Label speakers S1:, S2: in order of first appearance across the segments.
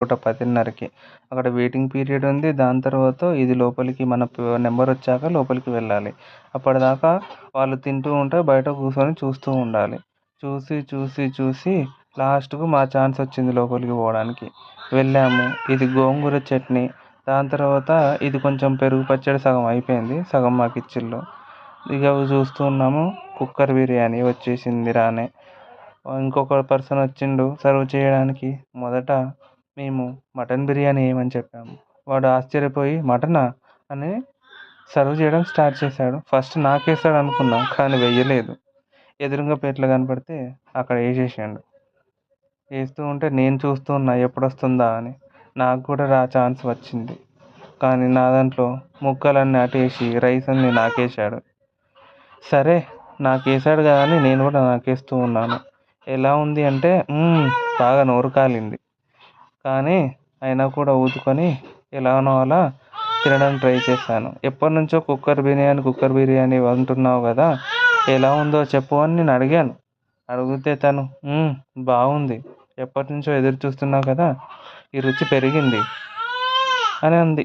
S1: పూట 10:30కి. అక్కడ waiting period ఉంది. దాని తర్వాత ఇది లోపలికి మన నెంబర్ వచ్చాక లోపలికి వెళ్ళాలి. అప్పటిదాకా వాళ్ళు తింటూ ఉంటే బయట కూర్చొని చూస్తూ ఉండాలి. చూసి చూసి చూసి లాస్ట్‌కు మా ఛాన్స్ వచ్చింది లోపలికి పోవడానికి. వెళ్ళాము. ఇది గోంగూర చట్నీ. దాని తర్వాత ఇది కొంచెం పెరుగు పచ్చడి సగం అయిపోయింది. సగం మాకిచ్చిళ్ళు. ఇక చూస్తూ ఉన్నాము. కుక్కర్ బిర్యానీ వచ్చేసింది రానే. ఇంకొక పర్సన్ వచ్చిండు సర్వ్ చేయడానికి. మొదట మేము మటన్ బిర్యానీ ఏమని చెప్పాము. వాడు ఆశ్చర్యపోయి మటనా అని సర్వ్ చేయడం స్టార్ట్ చేశాడు. ఫస్ట్ నాకేస్తాడు అనుకున్నా, కానీ వెయ్యలేదు. ఎదురుగా ప్లేట్లో కనపడితే అక్కడ వేసేసిండు. వేస్తూ ఉంటే నేను చూస్తూ ఉన్నా ఎప్పుడొస్తుందా అని. నాకు కూడా ఛాన్స్ వచ్చింది. కానీ నా దాంట్లో ముక్కలన్నీ అటేసి రైస్ అన్ని నాకేసాడు. సరే నాకేసాడు కదా అని నేను కూడా నాకేస్తూ ఉన్నాను. ఎలా ఉంది అంటే బాగా నోరు కాలింది. కానీ అయినా కూడా ఊదుకొని ఎలానో అలా తినడానికి ట్రై చేశాను. ఎప్పటినుంచో కుక్కర్ బిర్యానీ అంటున్నావు కదా, ఎలా ఉందో చెప్పు అని నేను అడిగాను. అడిగితే తను బాగుంది, ఎప్పటినుంచో ఎదురు చూస్తున్నావు కదా, ఈ రుచి పెరిగింది అని అంది.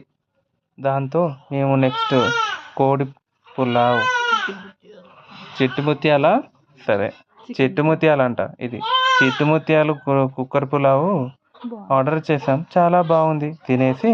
S1: దాంతో మేము నెక్స్ట్ కోడి పులావ్, చిట్టి ముత్యాల సరే చిట్టి ముత్యాలంట ఇది చిట్టి ముత్యాలు కుక్కర్ పులావు ఆర్డర్ చేసాం. చాలా బాగుంది. తినేసి